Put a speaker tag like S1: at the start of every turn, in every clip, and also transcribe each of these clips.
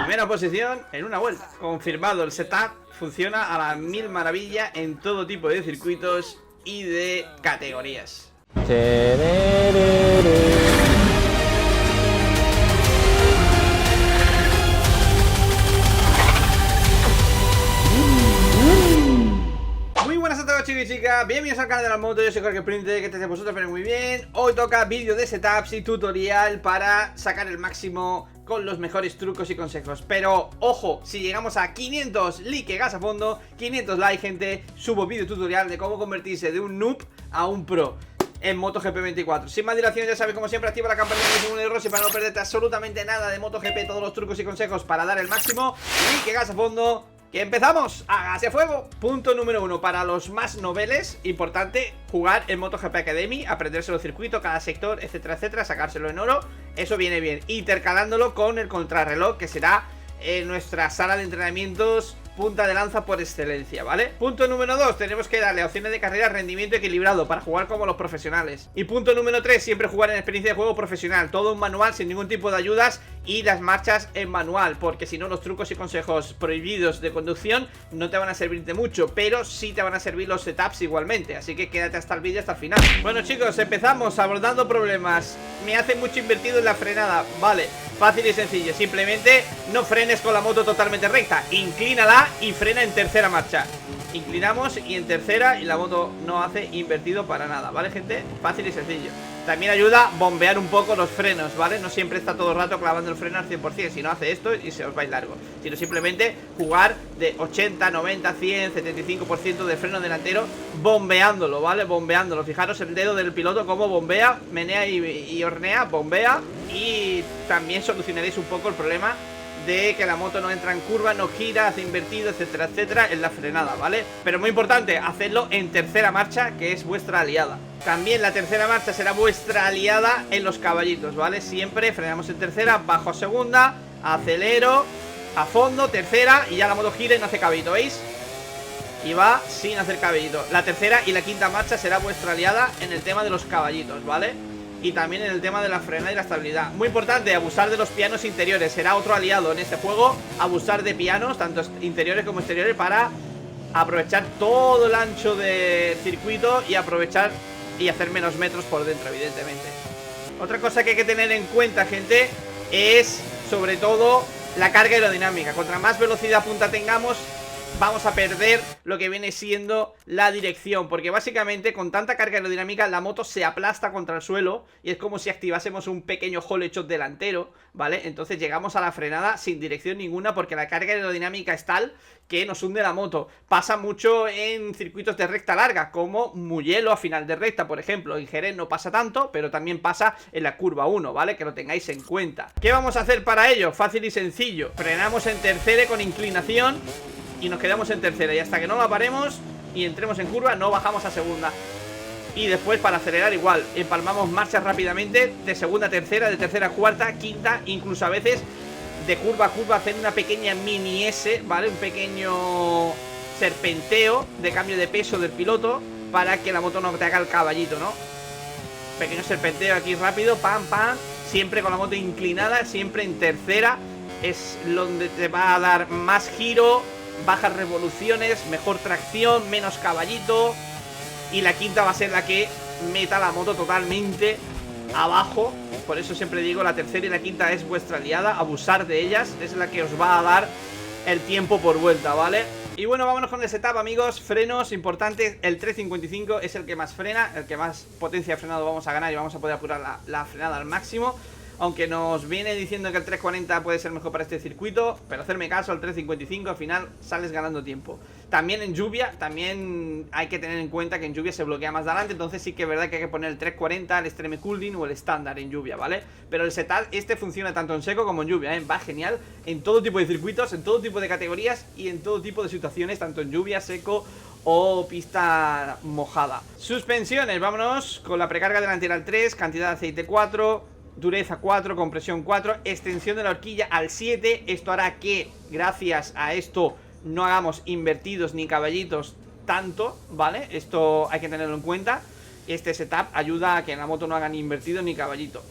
S1: Primera posición en una vuelta. Confirmado, el setup funciona a la mil maravilla en todo tipo de circuitos y de categorías. Muy buenas a todos, chicos y chicas, bienvenidos al canal de la moto. Yo soy Jorge Printe, que te vosotros, pero muy bien. Hoy toca vídeo de setups y tutorial para sacar el máximo con los mejores trucos y consejos. Pero ojo, si llegamos a 500 likes a fondo, 500 likes, gente, subo vídeo tutorial de cómo convertirse de un noob a un pro en MotoGP 24. Sin más dilación, ya sabes, como siempre, activa la campanita de ningún error y para no perderte absolutamente nada de MotoGP, todos los trucos y consejos para dar el máximo. Like a fondo, que empezamos. ¡Hágase fuego! Punto número 1, para los más noveles, importante jugar en MotoGP Academy, aprenderse los circuitos, cada sector, etcétera, etcétera, sacárselo en oro. Eso viene bien, intercalándolo con el contrarreloj, que será nuestra sala de entrenamientos punta de lanza por excelencia, ¿vale? Punto número 2, tenemos que darle a opciones de carrera rendimiento equilibrado para jugar como los profesionales. Y punto número 3, siempre jugar en experiencia de juego profesional, todo en manual, sin ningún tipo de ayudas, y las marchas en manual, porque si no los trucos y consejos prohibidos de conducción no te van a servir de mucho, pero sí te van a servir los setups igualmente, así que quédate hasta el vídeo, hasta el final. Bueno, chicos, empezamos abordando problemas. Me hace mucho invertido en la frenada, vale. Fácil y sencillo, simplemente no frenes con la moto totalmente recta, inclínala y frena en tercera marcha. Inclinamos y en tercera, y la moto no hace invertido para nada, ¿vale, gente? Fácil y sencillo. También ayuda bombear un poco los frenos, ¿vale? No siempre está todo el rato clavando el freno al 100%, si no hace esto y se os va a ir largo, sino simplemente jugar de 80, 90, 100, 75% de freno delantero bombeándolo, ¿vale? Bombeándolo. Fijaros el dedo del piloto cómo bombea, menea y hornea, bombea. Y también solucionaréis un poco el problema de que la moto no entra en curva, no gira, hace invertido, etcétera, etcétera, en la frenada, ¿vale? Pero muy importante, hacerlo en tercera marcha, que es vuestra aliada. También la tercera marcha será vuestra aliada en los caballitos, ¿vale? Siempre frenamos en tercera, bajo a segunda, acelero, a fondo, tercera, y ya la moto gira y no hace caballito, ¿veis? Y va sin hacer caballito. La tercera y la quinta marcha será vuestra aliada en el tema de los caballitos, ¿vale? Y también en el tema de la frenada y la estabilidad. Muy importante, abusar de los pianos interiores. Será otro aliado en este juego. Abusar de pianos, tanto interiores como exteriores, para aprovechar todo el ancho del circuito y aprovechar y hacer menos metros por dentro, evidentemente. Otra cosa que hay que tener en cuenta, gente, es sobre todo la carga aerodinámica. Contra más velocidad punta tengamos, vamos a perder lo que viene siendo la dirección, porque básicamente con tanta carga aerodinámica la moto se aplasta contra el suelo y es como si activásemos un pequeño hollow shot delantero, ¿vale? Entonces llegamos a la frenada sin dirección ninguna, porque la carga aerodinámica es tal que nos hunde la moto. Pasa mucho en circuitos de recta larga, como Mugello a final de recta, por ejemplo. En Jerez no pasa tanto, pero también pasa en la curva 1, ¿vale? Que lo tengáis en cuenta. ¿Qué vamos a hacer para ello? Fácil y sencillo. Frenamos en tercera con inclinación y nos quedamos en tercera, y hasta que no la paremos y entremos en curva no bajamos a segunda. Y después, para acelerar, igual, empalmamos marchas rápidamente, de segunda a tercera, de tercera a cuarta, quinta, incluso a veces de curva a curva hacer una pequeña mini S, ¿vale? Un pequeño serpenteo de cambio de peso del piloto para que la moto no te haga el caballito, ¿no? Pequeño serpenteo aquí rápido, pam, pam, siempre con la moto inclinada, siempre en tercera. Es donde te va a dar más giro, bajas revoluciones, mejor tracción, menos caballito. Y la quinta va a ser la que meta la moto totalmente abajo. Por eso siempre digo, la tercera y la quinta es vuestra aliada. Abusar de ellas, es la que os va a dar el tiempo por vuelta, ¿vale? Y bueno, vámonos con el setup, amigos. Frenos, importantes, el 355 es el que más frena, el que más potencia de frenado vamos a ganar y vamos a poder apurar la frenada al máximo. Aunque nos viene diciendo que el 340 puede ser mejor para este circuito, pero hacerme caso, el 355 al final sales ganando tiempo. También en lluvia, también hay que tener en cuenta que en lluvia se bloquea más de adelante, entonces sí que es verdad que hay que poner el 340, el Extreme Cooling o el estándar en lluvia, ¿vale? Pero el setup este funciona tanto en seco como en lluvia, ¿eh? Va genial en todo tipo de circuitos, en todo tipo de categorías y en todo tipo de situaciones, tanto en lluvia, seco o pista mojada. Suspensiones, vámonos con la precarga delantera al 3, cantidad de aceite 4... dureza 4, compresión 4, extensión de la horquilla al 7. Esto hará que, gracias a esto, no hagamos invertidos ni caballitos tanto, ¿vale? Esto hay que tenerlo en cuenta. Este setup ayuda a que en la moto no hagan ni invertido ni caballito.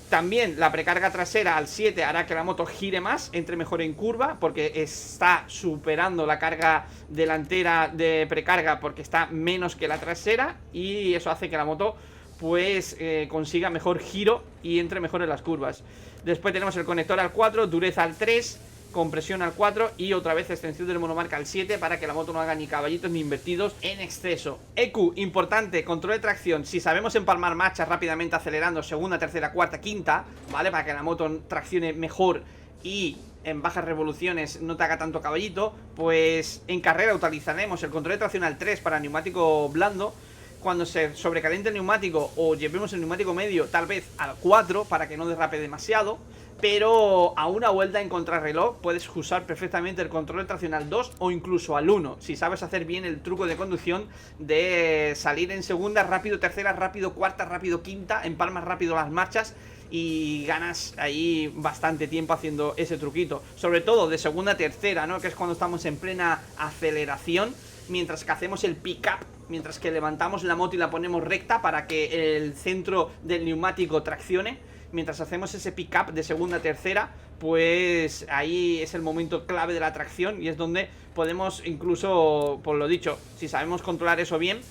S1: También la precarga trasera al 7 hará que la moto gire más, entre mejor en curva, porque está superando la carga delantera de precarga porque está menos que la trasera, y eso hace que la moto pues consiga mejor giro y entre mejor en las curvas. Después tenemos el conector al 4, dureza al 3, compresión al 4 y otra vez extensión del monomarca al 7 para que la moto no haga ni caballitos ni invertidos en exceso. EQ, importante, control de tracción. Si sabemos empalmar marchas rápidamente acelerando segunda, tercera, cuarta, quinta, ¿vale? Para que la moto traccione mejor y en bajas revoluciones no te haga tanto caballito, pues en carrera utilizaremos el control de tracción al 3 para neumático blando. Cuando se sobrecaliente el neumático o llevemos el neumático medio, tal vez al 4 para que no derrape demasiado. Pero a una vuelta en contrarreloj puedes usar perfectamente el control de tracción al 2 o incluso al 1, si sabes hacer bien el truco de conducción de salir en segunda rápido, tercera rápido, cuarta rápido, quinta, empalmas rápido las marchas y ganas ahí bastante tiempo haciendo ese truquito. Sobre todo de segunda a tercera, ¿no? Que es cuando estamos en plena aceleración, mientras que hacemos el pick-up, mientras que levantamos la moto y la ponemos recta para que el centro del neumático traccione. Mientras hacemos ese pick-up de segunda a tercera, pues ahí es el momento clave de la tracción y es donde podemos incluso, por lo dicho, si sabemos controlar eso bien,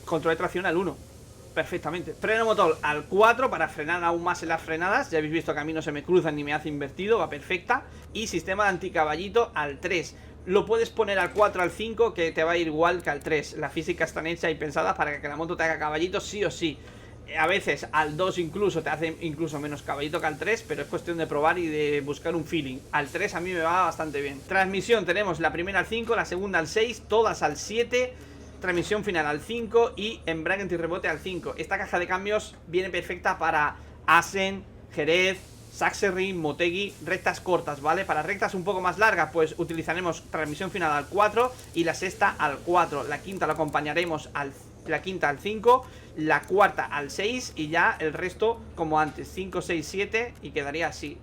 S1: control de tracción al 1 perfectamente. Freno motor al 4 para frenar aún más en las frenadas. Ya habéis visto que a mí no se me cruzan ni me hace invertido, va perfecta. Y sistema de anticaballito al 3. Lo puedes poner al 4, al 5, que te va a ir igual que al 3. La física está hecha y pensada para que la moto te haga caballito sí o sí. A veces al 2 incluso te hace incluso menos caballito que al 3, pero es cuestión de probar y de buscar un feeling. Al 3 a mí me va bastante bien. Transmisión tenemos la primera al 5, la segunda al 6, todas al 7. Transmisión final al 5 y embrague antirrebote al 5. Esta caja de cambios viene perfecta para Assen, Jerez, Sachsenring, Motegi, rectas cortas, ¿vale? Para rectas un poco más largas, pues utilizaremos transmisión final al 4 y la sexta al 4. La quinta la acompañaremos la quinta al 5, la cuarta al 6 y ya el resto como antes, 5, 6, 7 y quedaría así,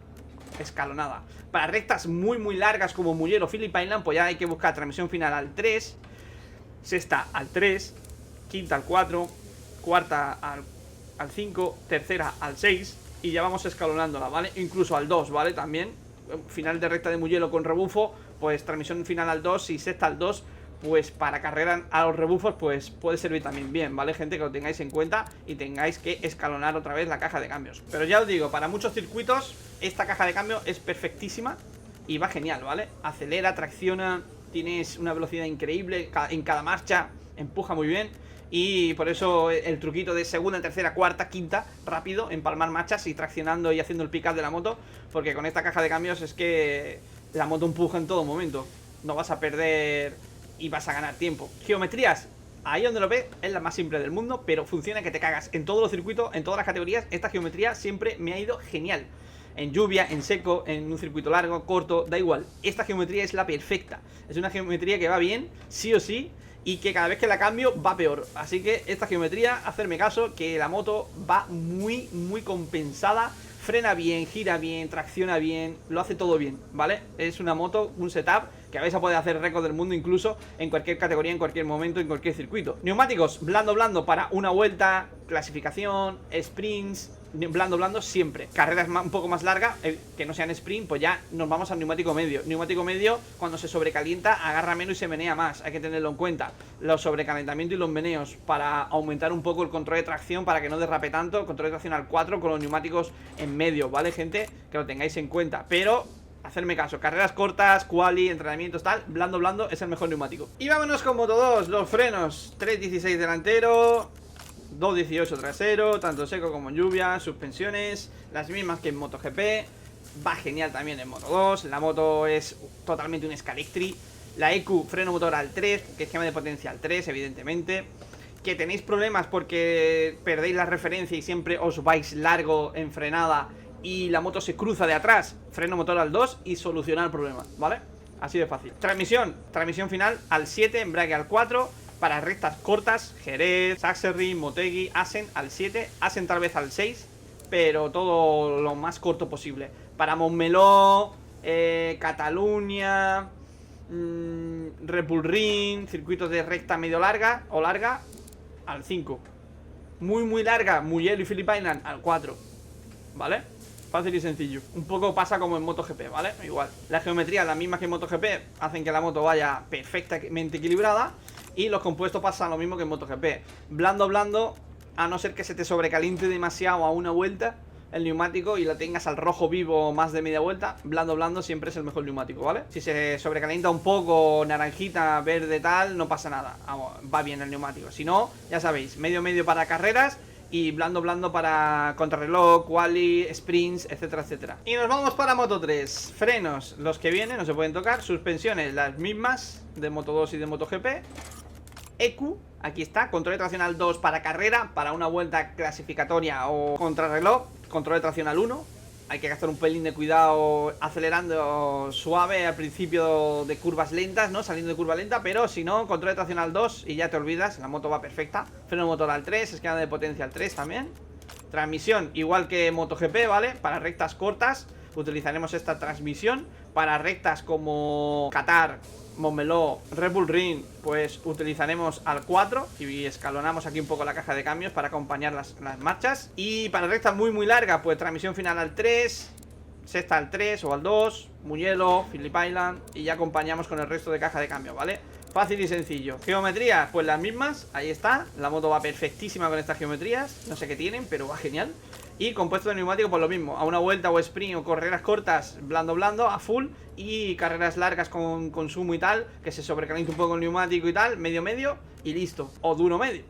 S1: escalonada. Para rectas muy largas como Mugello o Phillip Island, pues ya hay que buscar transmisión final al 3, sexta al 3, quinta al 4, cuarta al 5, tercera al 6 y ya vamos escalonándola, ¿vale? Incluso al 2, ¿vale? También, final de recta de Mugello con rebufo, pues transmisión final al 2 y sexta al 2, pues para carrera a los rebufos pues puede servir también bien, ¿vale, gente? Que lo tengáis en cuenta y tengáis que escalonar otra vez la caja de cambios. Pero ya os digo, para muchos circuitos esta caja de cambio es perfectísima y va genial, ¿vale? Acelera, tracciona, tienes una velocidad increíble en cada marcha, empuja muy bien. Y por eso el truquito de segunda, tercera, cuarta, quinta, rápido, empalmar marchas y traccionando y haciendo el pick-up de la moto. Porque con esta caja de cambios es que la moto empuja en todo momento. No vas a perder y vas a ganar tiempo. Geometrías, ahí donde lo ves, es la más simple del mundo, pero funciona que te cagas. En todos los circuitos, en todas las categorías, esta geometría siempre me ha ido genial. En lluvia, en seco, en un circuito largo, corto, da igual. Esta geometría es la perfecta. Es una geometría que va bien, sí o sí, y que cada vez que la cambio va peor. Así que esta geometría, hacerme caso, que la moto va muy compensada. Frena bien, gira bien, tracciona bien, lo hace todo bien, ¿vale? Es una moto, un setup que vais a poder hacer récord del mundo incluso en cualquier categoría, en cualquier momento, en cualquier circuito. Neumáticos, blando para una vuelta, clasificación, sprints, blando siempre. Carreras un poco más largas, que no sean sprint, pues ya nos vamos al neumático medio. Neumático medio, cuando se sobrecalienta, agarra menos y se menea más, hay que tenerlo en cuenta. Los sobrecalentamientos y los meneos para aumentar un poco el control de tracción, para que no derrape tanto, control de tracción al 4 con los neumáticos en medio, ¿vale, gente? Que lo tengáis en cuenta, pero hacerme caso, carreras cortas, quali, entrenamientos, tal, blando es el mejor neumático. Y vámonos con Moto 2, los frenos, 3.16 delantero, 2.18 trasero, tanto seco como en lluvia, suspensiones, las mismas que en MotoGP, va genial también en Moto 2, la moto es totalmente un Scalectri, la EQ, freno motor al 3, que esquema de potencia al 3, evidentemente, que tenéis problemas porque perdéis la referencia y siempre os vais largo en frenada y la moto se cruza de atrás, freno motor al 2 y solucionar el problema, ¿vale? Así de fácil. Transmisión final al 7, embrague al 4, para rectas cortas, Jerez, Sachsenring, Motegi, Assen al 7, Assen tal vez al 6, pero todo lo más corto posible. Para Montmeló, Cataluña, Repulrín, circuitos de recta medio larga o larga, al 5. Muy larga, Mugello y Phillip Island al 4. ¿vale? Fácil y sencillo. Un poco pasa como en MotoGP, ¿vale? Igual. Las geometrías, las mismas que en MotoGP, hacen que la moto vaya perfectamente equilibrada. Y los compuestos pasan lo mismo que en MotoGP. Blando, a no ser que se te sobrecaliente demasiado a una vuelta el neumático y la tengas al rojo vivo más de media vuelta, blando siempre es el mejor neumático, ¿vale? Si se sobrecalienta un poco, naranjita, verde, tal, no pasa nada. Va bien el neumático. Si no, ya sabéis, medio para carreras y blando para contrarreloj, quali, sprints, etcétera, etcétera. Y nos vamos para Moto 3. Frenos, los que vienen, no se pueden tocar. Suspensiones, las mismas de Moto 2 y de MotoGP. EQ, aquí está, control de tracción al 2 para carrera, para una vuelta clasificatoria o contrarreloj. Control de tracción al 1. Hay que gastar un pelín de cuidado acelerando suave al principio de curvas lentas, ¿no? Saliendo de curva lenta, pero si no, control de tracción al 2 y ya te olvidas, la moto va perfecta. Freno motor al 3, escala de potencia al 3 también. Transmisión, igual que MotoGP, ¿vale? Para rectas cortas utilizaremos esta transmisión. Para rectas como Qatar, Montmeló, Red Bull Ring, pues utilizaremos al 4 y escalonamos aquí un poco la caja de cambios para acompañar las marchas. Y para rectas muy largas, pues transmisión final al 3, sexta al 3 o al 2, Mugello, Phillip Island, y ya acompañamos con el resto de caja de cambios, ¿vale? Fácil y sencillo. Geometría, pues las mismas, ahí está. La moto va perfectísima con estas geometrías. No sé qué tienen, pero va genial. Y compuesto de neumático, pues lo mismo. A una vuelta o sprint o carreras cortas, blando, a full. Y carreras largas con consumo y tal, que se sobrecaliente un poco el neumático y tal, medio y listo. O duro medio,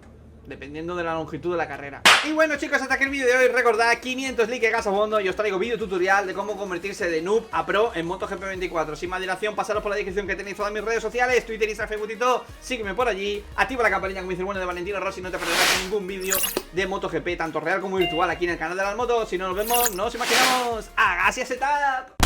S1: dependiendo de la longitud de la carrera. Y bueno, chicos, hasta aquí el vídeo de hoy. Recordad, 500 likes gas a fondo y os traigo vídeo tutorial de cómo convertirse de noob a pro en MotoGP 24. Sin más dilación, pasaros por la descripción que tenéis todas mis redes sociales, Twitter, Instagram, Facebook y todo. Sígueme por allí, activa la campanilla como dice el bueno de Valentino Rossi, no te perderás ningún vídeo de MotoGP, tanto real como virtual, aquí en el canal de las motos. Si no nos vemos, nos imaginamos. ¡Hagas ese setup!